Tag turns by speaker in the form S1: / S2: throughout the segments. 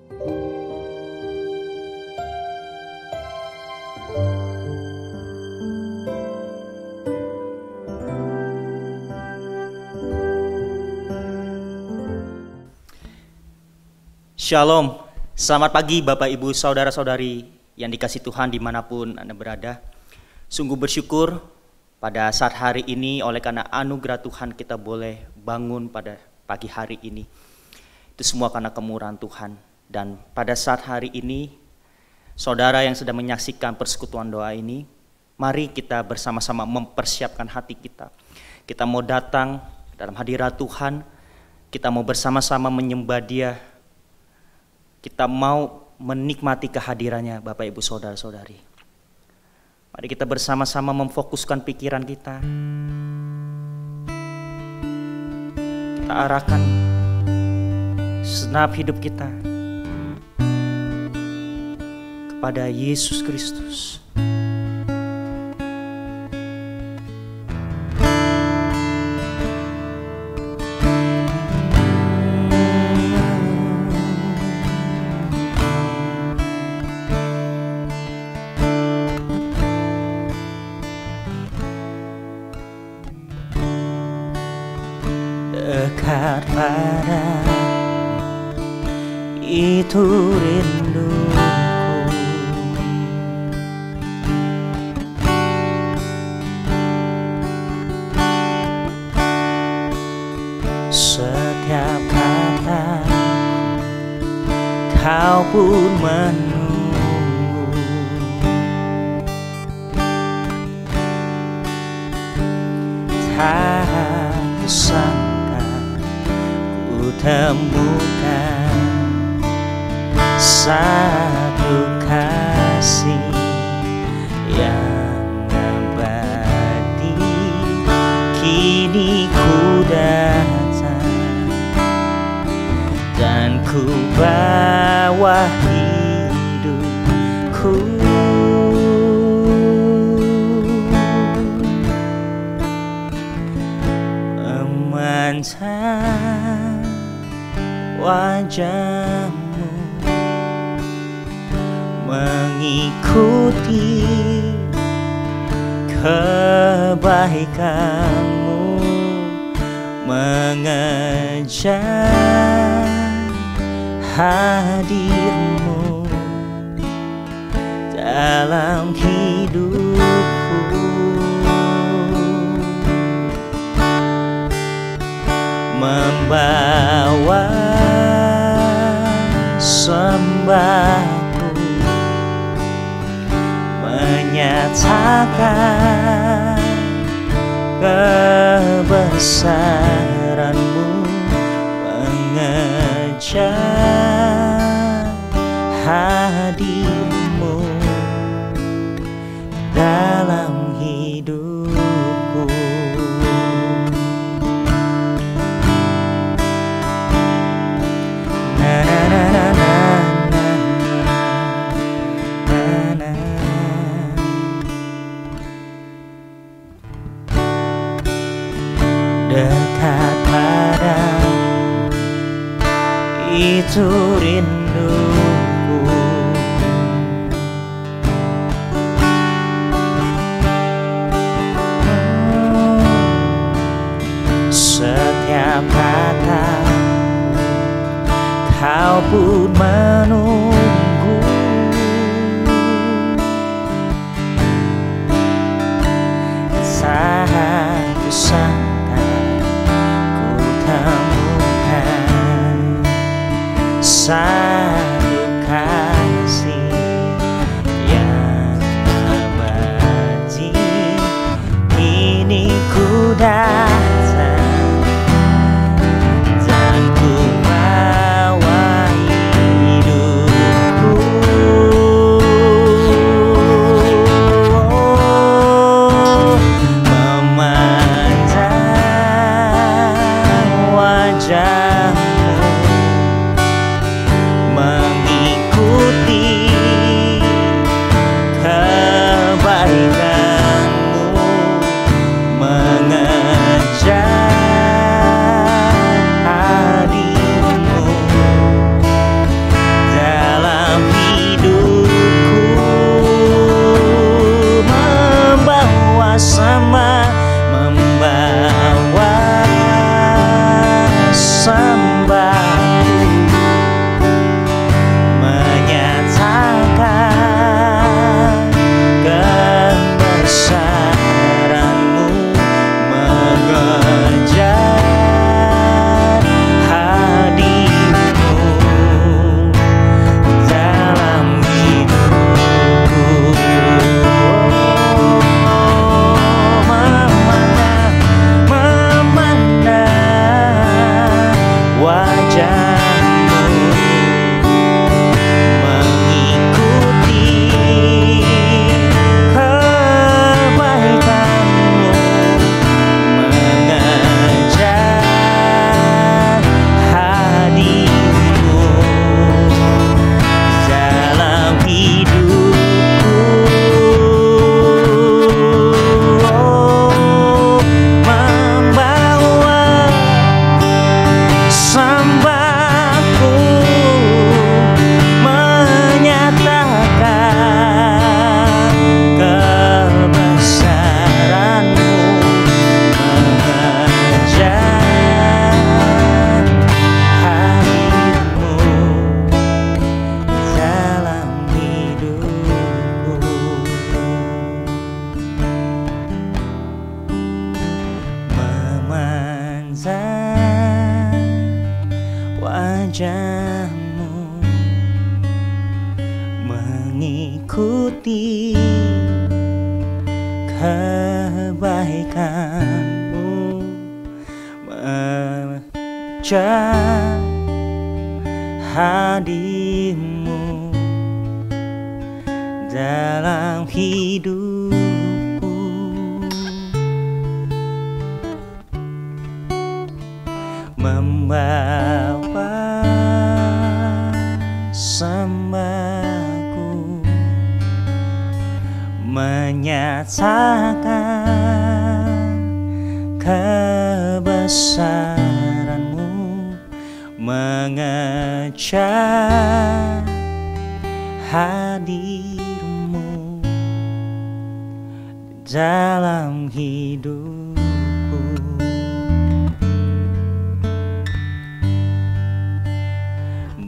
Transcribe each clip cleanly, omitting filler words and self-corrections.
S1: Shalom, selamat pagi Bapak Ibu Saudara-saudari yang dikasihi Tuhan dimanapun Anda berada. Sungguh bersyukur pada saat hari ini oleh karena anugerah Tuhan kita boleh bangun pada pagi hari ini. Itu semua karena kemurahan Tuhan. Dan pada saat hari ini, saudara yang sedang menyaksikan persekutuan doa ini, mari kita bersama-sama mempersiapkan hati kita. Kita mau datang dalam hadirat Tuhan, kita mau bersama-sama menyembah Dia. Kita mau menikmati kehadirannya Bapak Ibu Saudara-saudari. Mari kita bersama-sama memfokuskan pikiran kita. Kita arahkan segenap hidup kita kepada Yesus Kristus. Dekat padamu, itu rinduku. Setiap kataku kau pun menunggu. Tak kusangka ku temukan satu kasih yang abadi. Kini ku datang dan ku bawa hidupku. Memandang wajahmu, mengikuti kebaikanmu, mengejar hadirmu dalam hidupku. Membawa sembahku, menyatakan kebesaranmu, mengejar hadirmu dalam hidupku. Dekat padamu, itu rinduku. Setiap kata kau pun menunggu. Saat ku sangka ku temukan satu kasih yang abadi. Kini ku datang dan ku bawa hidupku. Memandang wajahmu, wajah-Mu, mengikuti kebaikan-Mu, mengejar hadir-Mu dalam hidupku. Membawa sembahku, menyatakan kebesaran-Mu, mengejar hadir-Mu dalam hidupku.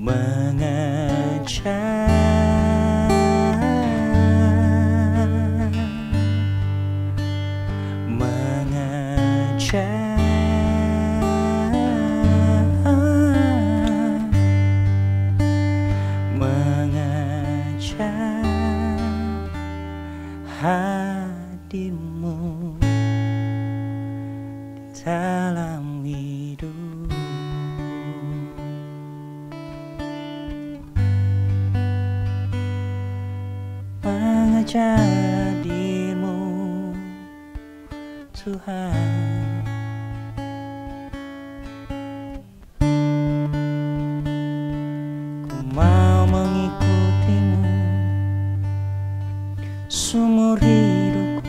S1: Mengejar hadir-Mu dalam hidup. Mengejar hadir-Mu, Tuhan. Ku mau mengikuti-Mu seumur hidupku.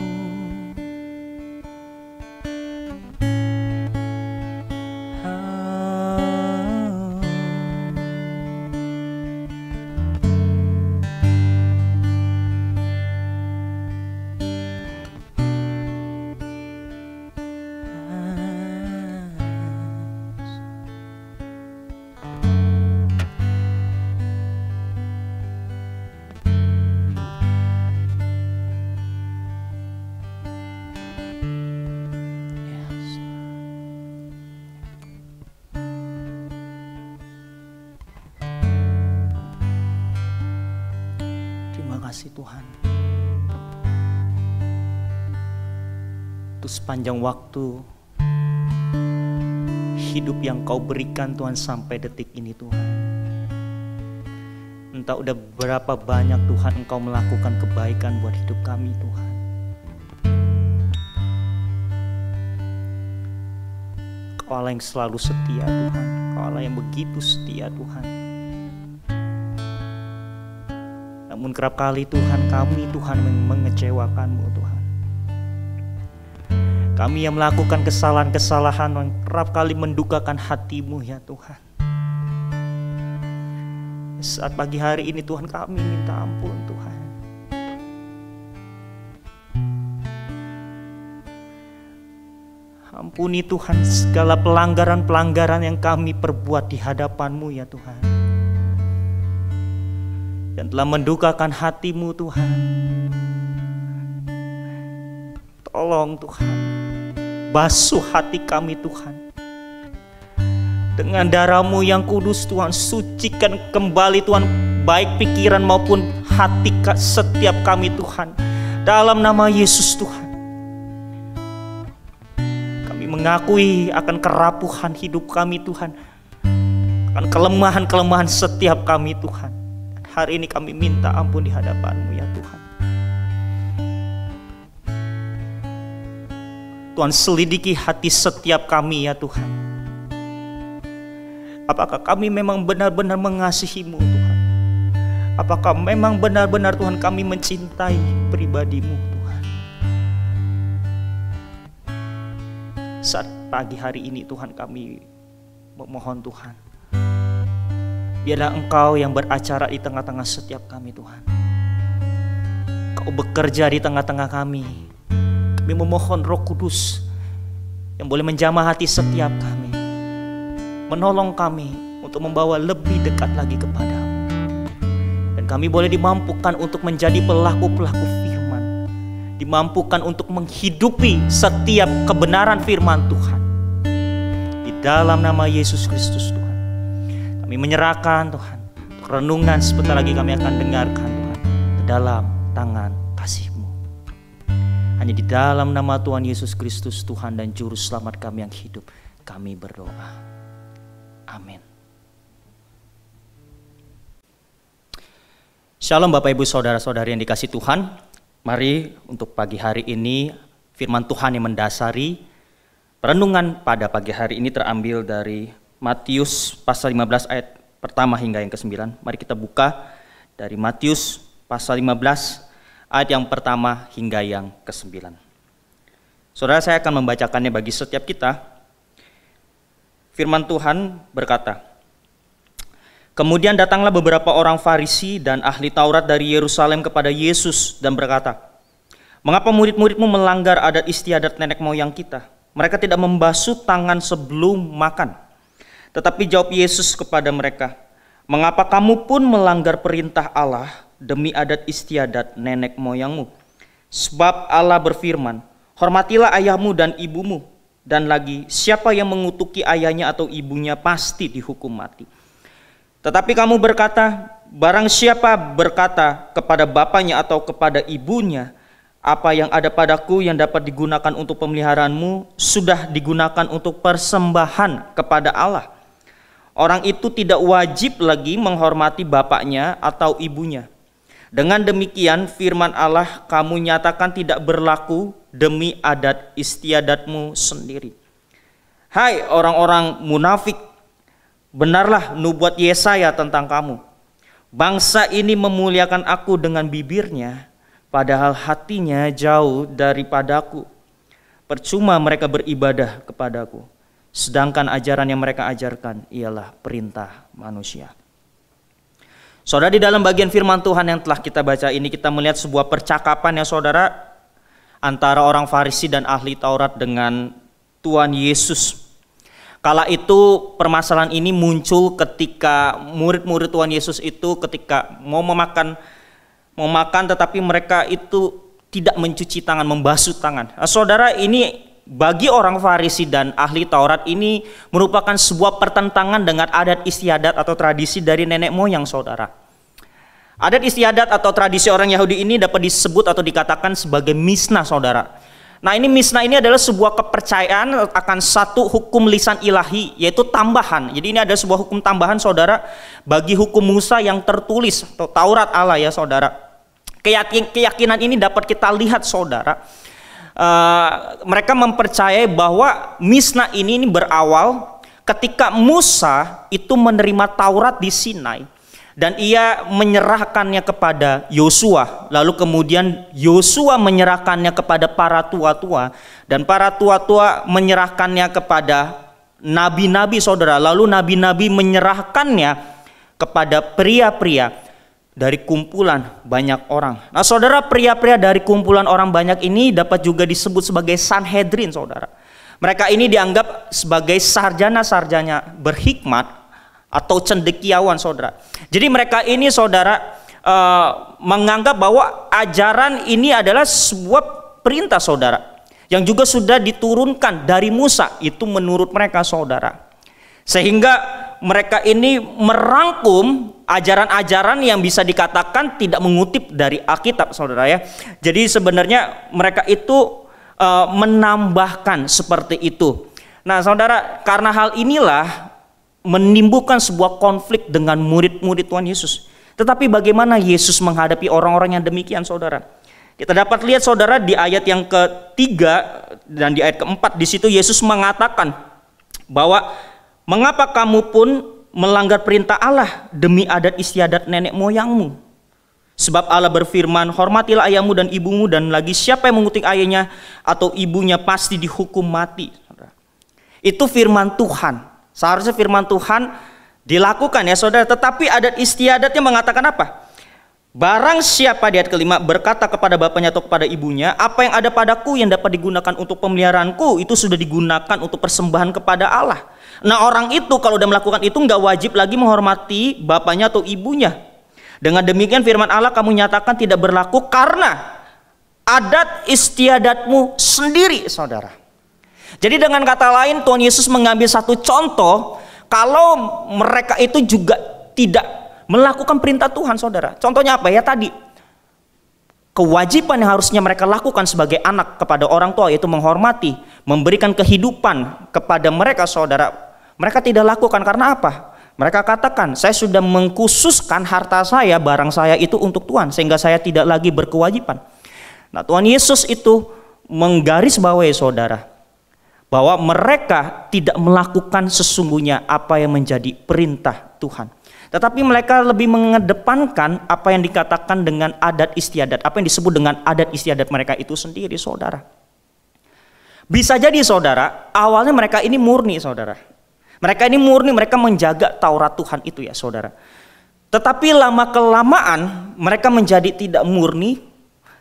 S1: Terima kasih Tuhan untuk sepanjang waktu hidup yang Kau berikan Tuhan sampai detik ini Tuhan. Entah udah berapa banyak Tuhan Engkau melakukan kebaikan buat hidup kami Tuhan. Kau Allah yang selalu setia Tuhan, Kau Allah yang begitu setia Tuhan. Namun kerap kali Tuhan kami Tuhan mengecewakan-Mu Tuhan. Kami yang melakukan kesalahan-kesalahan yang kerap kali mendukakan hati-Mu ya Tuhan. Saat pagi hari ini Tuhan kami minta ampun Tuhan. Ampuni Tuhan segala pelanggaran-pelanggaran yang kami perbuat di hadapan-Mu ya Tuhan. Dan telah mendukakan hati-Mu Tuhan. Tolong Tuhan, basuh hati kami Tuhan. Dengan darah-Mu yang kudus Tuhan, sucikan kembali Tuhan, baik pikiran maupun hati setiap kami Tuhan. Dalam nama Yesus Tuhan. Kami mengakui akan kerapuhan hidup kami Tuhan. Akan kelemahan-kelemahan setiap kami Tuhan. Hari ini kami minta ampun di hadapan-Mu ya Tuhan. Tuhan selidiki hati setiap kami ya Tuhan. Apakah kami memang benar-benar mengasihi-Mu Tuhan? Apakah memang benar-benar Tuhan kami mencintai pribadi-Mu Tuhan? Saat pagi hari ini Tuhan kami memohon Tuhan, biarlah Engkau yang beracara di tengah-tengah setiap kami Tuhan. Kau bekerja di tengah-tengah kami. Kami memohon Roh Kudus yang boleh menjamah hati setiap kami, menolong kami untuk membawa lebih dekat lagi kepada-Mu. Dan kami boleh dimampukan untuk menjadi pelaku-pelaku firman, dimampukan untuk menghidupi setiap kebenaran firman Tuhan. Di dalam nama Yesus Kristus Tuhan. Kami menyerahkan Tuhan, renungan sebentar lagi kami akan dengarkan Tuhan, ke dalam tangan kasih-Mu. Hanya di dalam nama Tuhan Yesus Kristus, Tuhan dan Juru Selamat kami yang hidup, kami berdoa. Amin. Shalom Bapak Ibu Saudara-saudari yang dikasihi Tuhan. Mari untuk pagi hari ini firman Tuhan yang mendasari renungan pada pagi hari ini terambil dari Matius pasal 15 ayat pertama hingga yang ke-9. Mari kita buka dari Matius pasal 15 ayat yang pertama hingga yang ke-9. Saudara, saya akan membacakannya bagi setiap kita. Firman Tuhan berkata, "Kemudian datanglah beberapa orang Farisi dan ahli Taurat dari Yerusalem kepada Yesus dan berkata, 'Mengapa murid-muridmu melanggar adat istiadat nenek moyang kita? Mereka tidak membasuh tangan sebelum makan.' Tetapi jawab Yesus kepada mereka, 'Mengapa kamu pun melanggar perintah Allah demi adat istiadat nenek moyangmu? Sebab Allah berfirman, hormatilah ayahmu dan ibumu, dan lagi siapa yang mengutuki ayahnya atau ibunya pasti dihukum mati. Tetapi kamu berkata, barang siapa berkata kepada bapaknya atau kepada ibunya, apa yang ada padaku yang dapat digunakan untuk pemeliharaanmu sudah digunakan untuk persembahan kepada Allah. Orang itu tidak wajib lagi menghormati bapaknya atau ibunya. Dengan demikian firman Allah kamu nyatakan tidak berlaku demi adat istiadatmu sendiri. Hai orang-orang munafik, benarlah nubuat Yesaya tentang kamu. Bangsa ini memuliakan aku dengan bibirnya, padahal hatinya jauh daripadaku. Percuma mereka beribadah kepadaku, sedangkan ajaran yang mereka ajarkan ialah perintah manusia." Saudara, di dalam bagian firman Tuhan yang telah kita baca ini kita melihat sebuah percakapan ya saudara, antara orang Farisi dan ahli Taurat dengan Tuhan Yesus. Kala itu permasalahan ini muncul ketika murid-murid Tuhan Yesus itu ketika mau makan tetapi mereka itu tidak mencuci tangan, membasuh tangan. Nah, saudara, ini bagi orang Farisi dan ahli Taurat ini merupakan sebuah pertentangan dengan adat istiadat atau tradisi dari nenek moyang saudara. Adat istiadat atau tradisi orang Yahudi ini dapat disebut atau dikatakan sebagai misnah saudara. Nah, ini misnah ini adalah sebuah kepercayaan akan satu hukum lisan ilahi, yaitu tambahan. Jadi ini ada sebuah hukum tambahan saudara bagi hukum Musa yang tertulis atau Taurat Allah ya saudara. Keyakinan ini dapat kita lihat saudara. Mereka mempercayai bahwa misnah ini berawal ketika Musa itu menerima Taurat di Sinai dan ia menyerahkannya kepada Yosua, lalu kemudian Yosua menyerahkannya kepada para tua-tua dan para tua-tua menyerahkannya kepada nabi-nabi saudara, lalu nabi-nabi menyerahkannya kepada pria-pria dari kumpulan banyak orang. Nah saudara, pria-pria dari kumpulan orang banyak ini dapat juga disebut sebagai Sanhedrin saudara. Mereka ini dianggap sebagai sarjana-sarjana berhikmat atau cendekiawan saudara. Jadi mereka ini saudara menganggap bahwa ajaran ini adalah sebuah perintah saudara yang juga sudah diturunkan dari Musa, itu menurut mereka saudara. Sehingga mereka ini merangkum ajaran-ajaran yang bisa dikatakan tidak mengutip dari Alkitab saudara ya. Jadi sebenarnya mereka itu menambahkan seperti itu. Nah saudara, karena hal inilah menimbulkan sebuah konflik dengan murid-murid Tuhan Yesus. Tetapi bagaimana Yesus menghadapi orang-orang yang demikian saudara? Kita dapat lihat saudara di ayat yang ketiga dan di ayat keempat, di situ Yesus mengatakan bahwa mengapa kamu pun melanggar perintah Allah demi adat istiadat nenek moyangmu? Sebab Allah berfirman, hormatilah ayahmu dan ibumu, dan lagi siapa yang mengutuk ayahnya atau ibunya pasti dihukum mati. Itu firman Tuhan. Seharusnya firman Tuhan dilakukan ya saudara. Tetapi adat istiadatnya mengatakan apa? Barang siapa, di ayat kelima, berkata kepada bapaknya atau kepada ibunya, apa yang ada padaku yang dapat digunakan untuk pemeliharaanku itu sudah digunakan untuk persembahan kepada Allah. Nah orang itu kalau udah melakukan itu nggak wajib lagi menghormati bapaknya atau ibunya. Dengan demikian firman Allah kamu nyatakan tidak berlaku karena adat istiadatmu sendiri saudara. Jadi dengan kata lain Tuhan Yesus mengambil satu contoh kalau mereka itu juga tidak melakukan perintah Tuhan, saudara. Contohnya apa ya tadi? Kewajiban yang harusnya mereka lakukan sebagai anak kepada orang tua, yaitu menghormati, memberikan kehidupan kepada mereka, saudara. Mereka tidak lakukan karena apa? Mereka katakan, saya sudah mengkhususkan harta saya, barang saya itu untuk Tuhan, sehingga saya tidak lagi berkewajiban. Nah, Tuhan Yesus itu menggarisbawahi, saudara, bahwa mereka tidak melakukan sesungguhnya apa yang menjadi perintah Tuhan. Tetapi mereka lebih mengedepankan apa yang dikatakan dengan adat istiadat, apa yang disebut dengan adat istiadat mereka itu sendiri, saudara. Bisa jadi, saudara, awalnya mereka ini murni, saudara. Mereka ini murni, mereka menjaga Taurat Tuhan itu ya, saudara. Tetapi lama-kelamaan mereka menjadi tidak murni,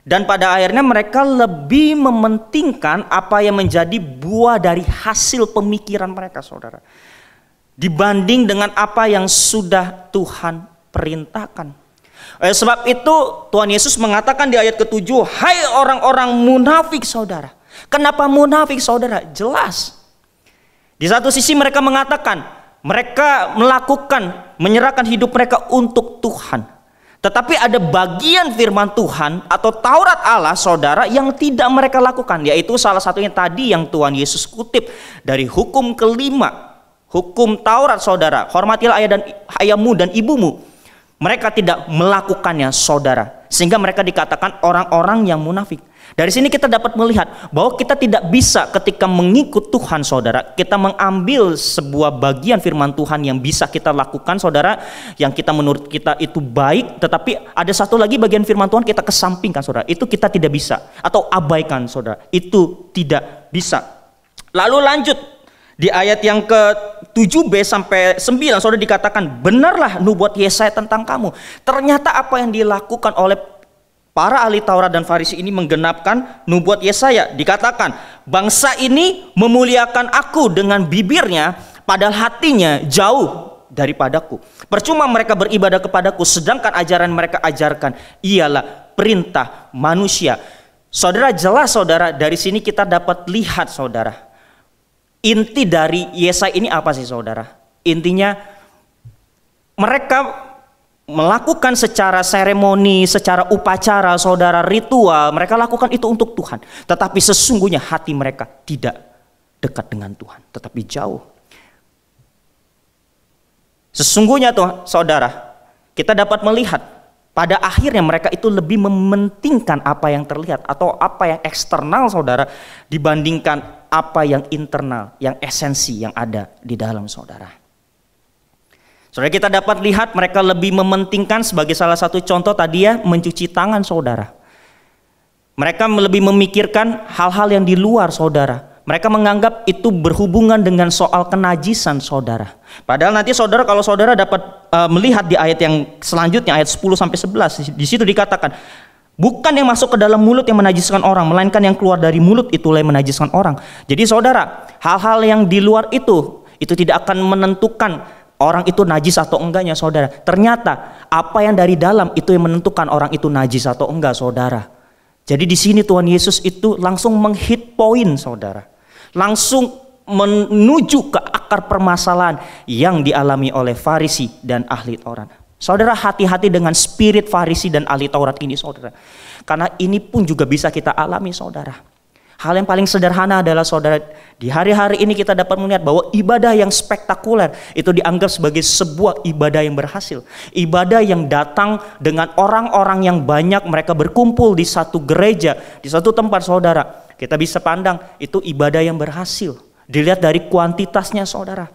S1: dan pada akhirnya mereka lebih mementingkan apa yang menjadi buah dari hasil pemikiran mereka, saudara, dibanding dengan apa yang sudah Tuhan perintahkan. Sebab itu Tuhan Yesus mengatakan di ayat ke-7, hai orang-orang munafik, saudara. Kenapa munafik, saudara? Jelas. Di satu sisi mereka mengatakan mereka menyerahkan hidup mereka untuk Tuhan. Tetapi ada bagian firman Tuhan atau Taurat Allah, saudara, yang tidak mereka lakukan. Yaitu salah satunya tadi yang Tuhan Yesus kutip dari hukum kelima. Hukum Taurat, saudara, hormatilah ayahmu dan ibumu. Mereka tidak melakukannya, saudara, sehingga mereka dikatakan orang-orang yang munafik. Dari sini kita dapat melihat bahwa kita tidak bisa ketika mengikut Tuhan, saudara, kita mengambil sebuah bagian firman Tuhan yang bisa kita lakukan, saudara, yang kita menurut kita itu baik, tetapi ada satu lagi bagian firman Tuhan kita kesampingkan, saudara. Itu kita tidak bisa, atau abaikan, saudara. Itu tidak bisa. Lalu lanjut di ayat yang ke-7b sampai 9, saudara, dikatakan, benarlah nubuat Yesaya tentang kamu. Ternyata apa yang dilakukan oleh para ahli Taurat dan Farisi ini menggenapkan nubuat Yesaya. Dikatakan, bangsa ini memuliakan aku dengan bibirnya, padahal hatinya jauh daripadaku. Percuma mereka beribadah kepadaku, sedangkan ajaran mereka ajarkan ialah perintah manusia. Saudara, jelas, saudara, dari sini kita dapat lihat, saudara, inti dari Yesaya ini apa sih, saudara? Intinya mereka melakukan secara seremoni, secara upacara, saudara, ritual. Mereka lakukan itu untuk Tuhan. Tetapi sesungguhnya hati mereka tidak dekat dengan Tuhan, tetapi jauh. Sesungguhnya tuh, saudara, kita dapat melihat pada akhirnya mereka itu lebih mementingkan apa yang terlihat atau apa yang eksternal, saudara, dibandingkan apa yang internal, yang esensi yang ada di dalam, saudara. Saudara, kita dapat lihat mereka lebih mementingkan sebagai salah satu contoh tadi ya, mencuci tangan, saudara. Mereka lebih memikirkan hal-hal yang di luar, saudara. Mereka menganggap itu berhubungan dengan soal kenajisan, saudara. Padahal nanti, saudara, kalau saudara dapat melihat di ayat yang selanjutnya, ayat 10 sampai 11, di situ dikatakan, bukan yang masuk ke dalam mulut yang menajiskan orang, melainkan yang keluar dari mulut itulah yang menajiskan orang. Jadi, saudara, hal-hal yang di luar itu tidak akan menentukan orang itu najis atau enggaknya, saudara. Ternyata apa yang dari dalam itu yang menentukan orang itu najis atau enggak, saudara. Jadi di sini Tuhan Yesus itu langsung menghit poin, saudara. Langsung menuju ke akar permasalahan yang dialami oleh Farisi dan ahli Taurat. Saudara, hati-hati dengan spirit Farisi dan ahli Taurat ini, saudara. Karena ini pun juga bisa kita alami, saudara. Hal yang paling sederhana adalah, saudara, di hari-hari ini kita dapat melihat bahwa ibadah yang spektakuler itu dianggap sebagai sebuah ibadah yang berhasil. Ibadah yang datang dengan orang-orang yang banyak, mereka berkumpul di satu gereja, di satu tempat, saudara. Kita bisa pandang itu ibadah yang berhasil. Dilihat dari kuantitasnya, saudara.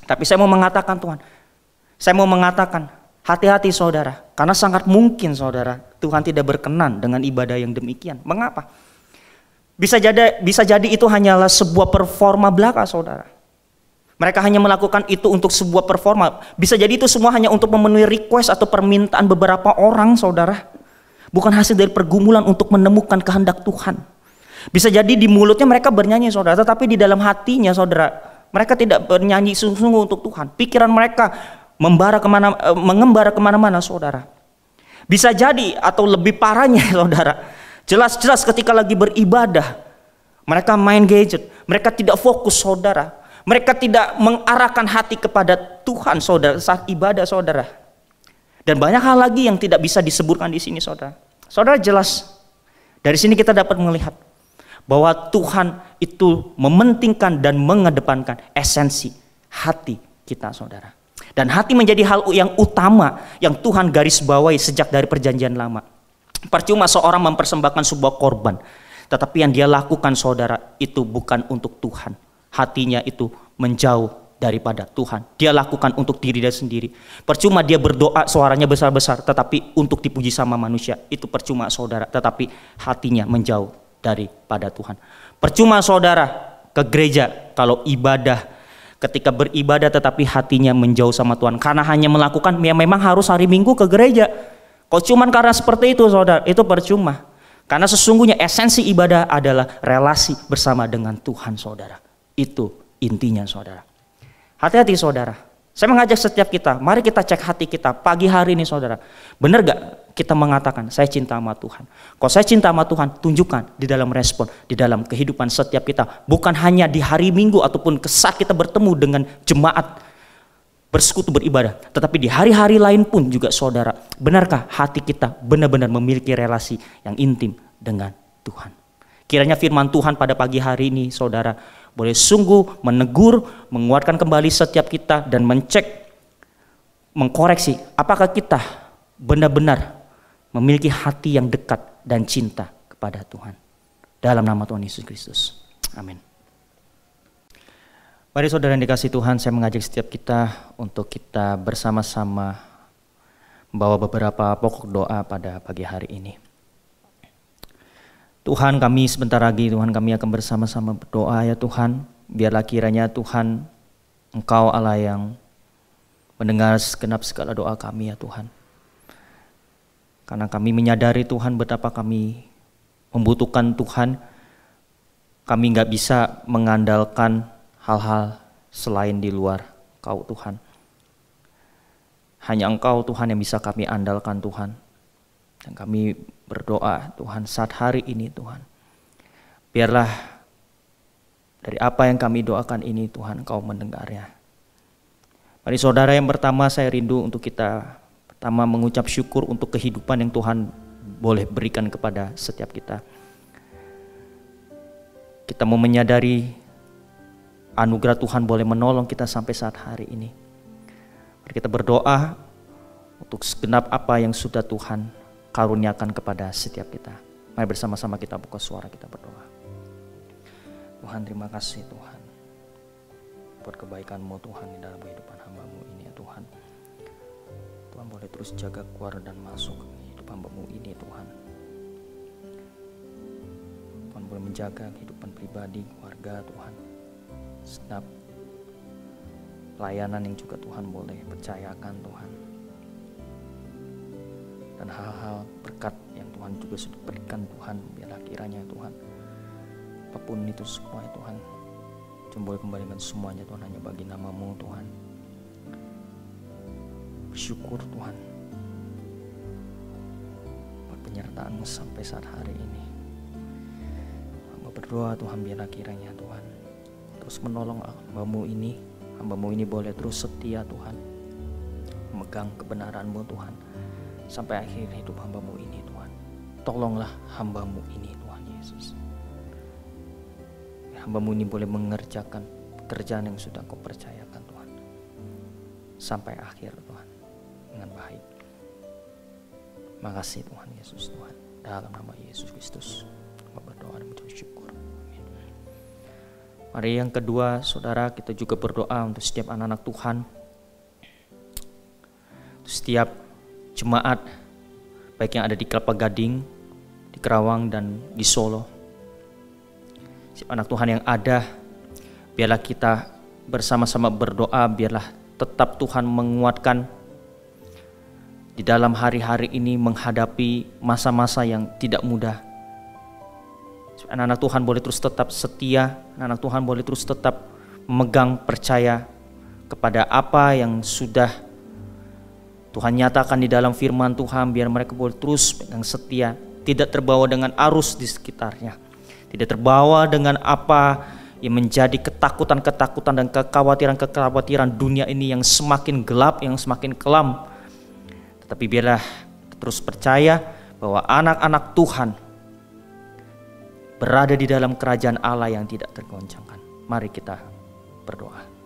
S1: Tapi saya mau mengatakan, Tuhan, saya mau mengatakan, hati-hati, saudara. Karena sangat mungkin, saudara, Tuhan tidak berkenan dengan ibadah yang demikian. Mengapa? Bisa jadi itu hanyalah sebuah performa belaka, saudara. Mereka hanya melakukan itu untuk sebuah performa. Bisa jadi itu semua hanya untuk memenuhi request atau permintaan beberapa orang, saudara. Bukan hasil dari pergumulan untuk menemukan kehendak Tuhan. Bisa jadi di mulutnya mereka bernyanyi, saudara, tetapi di dalam hatinya, saudara, mereka tidak bernyanyi sungguh-sungguh untuk Tuhan. Pikiran mereka mengembara kemana-mana, saudara. Bisa jadi atau lebih parahnya, saudara, jelas-jelas ketika lagi beribadah, mereka main gadget, mereka tidak fokus, saudara. Mereka tidak mengarahkan hati kepada Tuhan saudara saat ibadah saudara. Dan banyak hal lagi yang tidak bisa disebutkan di sini saudara. Saudara jelas dari sini kita dapat melihat bahwa Tuhan itu mementingkan dan mengedepankan esensi hati kita saudara. Dan hati menjadi hal yang utama yang Tuhan garis bawahi sejak dari perjanjian lama. Percuma seorang mempersembahkan sebuah korban, tetapi yang dia lakukan saudara itu bukan untuk Tuhan. Hatinya itu menjauh daripada Tuhan. Dia lakukan untuk diri dia sendiri. Percuma dia berdoa suaranya besar-besar, tetapi untuk dipuji sama manusia. Itu percuma saudara, tetapi hatinya menjauh daripada Tuhan. Percuma saudara ke gereja kalau ibadah, ketika beribadah tetapi hatinya menjauh sama Tuhan. Karena hanya melakukan, ya memang harus hari Minggu ke gereja. Kok cuman karena seperti itu saudara, itu percuma. Karena sesungguhnya esensi ibadah adalah relasi bersama dengan Tuhan saudara. Itu intinya saudara. Hati-hati saudara. Saya mengajak setiap kita, mari kita cek hati kita pagi hari ini saudara. Benar gak kita mengatakan saya cinta sama Tuhan? Kalau saya cinta sama Tuhan, tunjukkan di dalam respon, di dalam kehidupan setiap kita. Bukan hanya di hari Minggu ataupun saat kita bertemu dengan jemaat bersekutu beribadah. Tetapi di hari-hari lain pun juga saudara. Benarkah hati kita benar-benar memiliki relasi yang intim dengan Tuhan? Kiranya firman Tuhan pada pagi hari ini saudara boleh sungguh menegur, menguatkan kembali setiap kita dan mencek, mengkoreksi apakah kita benar-benar memiliki hati yang dekat dan cinta kepada Tuhan. Dalam nama Tuhan Yesus Kristus. Amin. Mari saudara yang dikasihi Tuhan, saya mengajak setiap kita untuk kita bersama-sama membawa beberapa pokok doa pada pagi hari ini. Tuhan, kami sebentar lagi Tuhan kami akan bersama-sama berdoa ya Tuhan. Biarlah kiranya Tuhan Engkau Allah yang mendengar segenap segala doa kami ya Tuhan. Karena kami menyadari Tuhan betapa kami membutuhkan Tuhan. Kami gak bisa mengandalkan hal-hal selain di luar Engkau Tuhan. Hanya Engkau Tuhan yang bisa kami andalkan Tuhan. Dan kami berdoa Tuhan saat hari ini Tuhan. Biarlah dari apa yang kami doakan ini Tuhan Engkau mendengarnya. Mari saudara, yang pertama saya rindu untuk kita pertama mengucap syukur untuk kehidupan yang Tuhan boleh berikan kepada setiap kita. Kita mau menyadari anugerah Tuhan boleh menolong kita sampai saat hari ini. Mari kita berdoa untuk segenap apa yang sudah Tuhan karuniakan kepada setiap kita. Mari bersama-sama kita buka suara, kita berdoa. Tuhan, terima kasih Tuhan buat kebaikan-Mu Tuhan di dalam kehidupan hamba-Mu ini ya Tuhan. Tuhan boleh terus jaga keluar dan masuk ke hidup hamba-Mu ini Tuhan. Tuhan boleh menjaga kehidupan pribadi, keluarga Tuhan. Setiap pelayanan yang juga Tuhan boleh percayakan Tuhan. Dan hal-hal berkat yang Tuhan juga sudah berikan Tuhan, biarlah kiranya Tuhan apapun itu semua ya Tuhan, cuma boleh kembalikan semuanya Tuhan hanya bagi nama-Mu Tuhan. Bersyukur Tuhan buat penyertaan-Mu sampai saat hari ini. Hamba berdoa Tuhan, biarlah kiranya Tuhan terus menolong hamba-Mu ini. Hamba-Mu ini boleh terus setia Tuhan, memegang kebenaran-Mu Tuhan sampai akhir hidup hamba-Mu ini Tuhan. Tolonglah hamba-Mu ini Tuhan Yesus. Hamba-Mu ini boleh mengerjakan pekerjaan yang sudah Kau percayakan Tuhan sampai akhir Tuhan dengan baik. Makasih Tuhan Yesus Tuhan. Dalam nama Yesus Kristus Kami berdoa dan mengucap syukur. Amin. Mari yang kedua saudara, kita juga berdoa untuk setiap anak-anak Tuhan, untuk setiap jemaat baik yang ada di Kelapa Gading, di Kerawang dan di Solo. Setiap anak Tuhan yang ada, biarlah kita bersama-sama berdoa, biarlah tetap Tuhan menguatkan di dalam hari-hari ini menghadapi masa-masa yang tidak mudah. Anak-anak Tuhan boleh terus tetap setia, anak-anak Tuhan boleh terus tetap memegang percaya kepada apa yang sudah Tuhan nyatakan di dalam firman Tuhan. Biar mereka boleh terus pegang setia, tidak terbawa dengan arus di sekitarnya, tidak terbawa dengan apa yang menjadi ketakutan-ketakutan dan kekhawatiran-kekhawatiran dunia ini yang semakin gelap, yang semakin kelam. Tetapi biarlah terus percaya bahwa anak-anak Tuhan berada di dalam kerajaan Allah yang tidak tergoncangkan. Mari kita berdoa.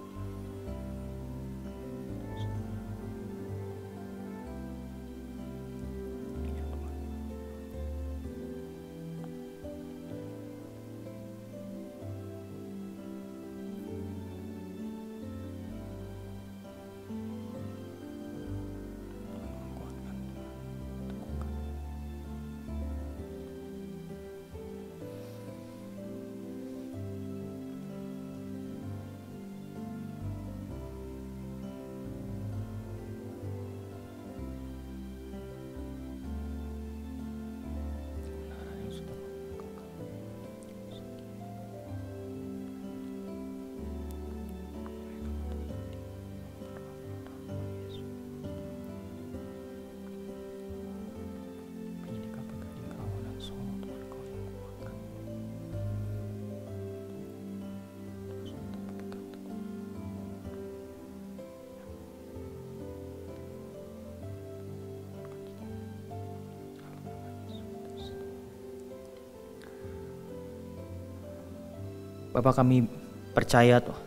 S1: Bapak, kami percaya Tuhan,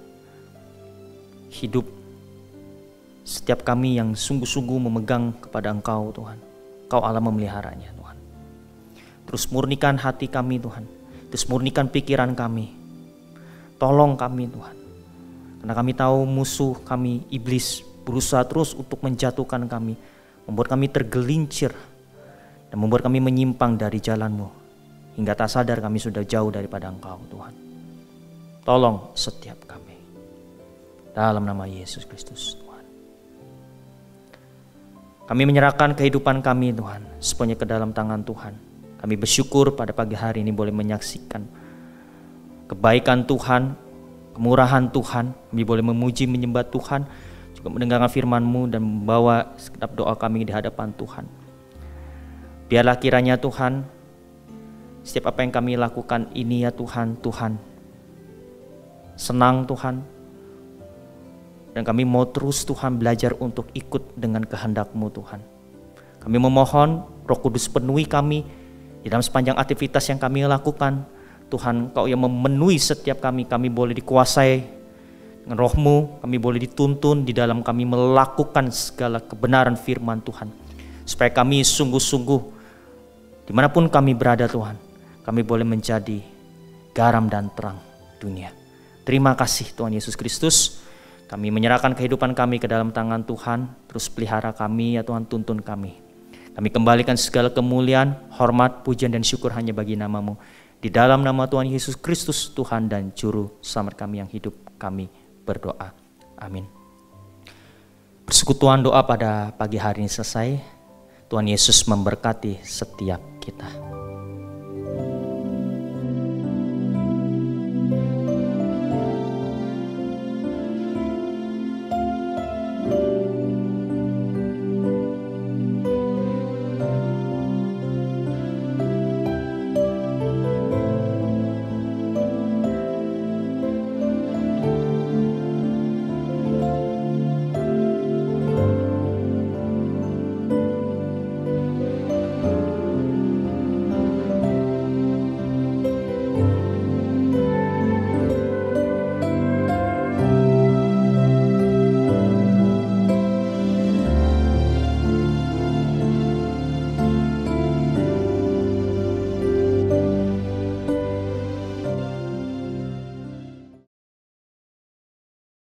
S1: hidup setiap kami yang sungguh-sungguh memegang kepada Engkau Tuhan, Engkau Allah memeliharanya Tuhan. Terus murnikan hati kami Tuhan, terus murnikan pikiran kami, tolong kami Tuhan. Karena kami tahu musuh kami, iblis, berusaha terus untuk menjatuhkan kami, membuat kami tergelincir, dan membuat kami menyimpang dari jalan-Mu, hingga tak sadar kami sudah jauh daripada Engkau Tuhan. Tolong setiap kami. Dalam nama Yesus Kristus Tuhan. Kami menyerahkan kehidupan kami Tuhan sepenuhnya ke dalam tangan Tuhan. Kami bersyukur pada pagi hari ini boleh menyaksikan kebaikan Tuhan, kemurahan Tuhan. Kami boleh memuji menyembah Tuhan, juga mendengarkan firman-Mu dan membawa segenap doa kami di hadapan Tuhan. Biarlah kiranya Tuhan, setiap apa yang kami lakukan ini ya Tuhan, senang Tuhan, dan kami mau terus Tuhan belajar untuk ikut dengan kehendak-Mu Tuhan. Kami memohon Roh Kudus penuhi kami di dalam sepanjang aktivitas yang kami lakukan. Tuhan, Kau yang memenuhi setiap kami boleh dikuasai dengan Roh-Mu, kami boleh dituntun di dalam kami melakukan segala kebenaran firman Tuhan. Supaya kami sungguh-sungguh dimanapun kami berada Tuhan, kami boleh menjadi garam dan terang dunia. Terima kasih Tuhan Yesus Kristus. Kami menyerahkan kehidupan kami ke dalam tangan Tuhan. Terus pelihara kami ya Tuhan, tuntun kami. Kami kembalikan segala kemuliaan, hormat, pujian dan syukur hanya bagi nama-Mu. Di dalam nama Tuhan Yesus Kristus, Tuhan dan Juru Selamat kami yang hidup, kami berdoa. Amin. Persekutuan doa pada pagi hari ini selesai. Tuhan Yesus memberkati setiap kita.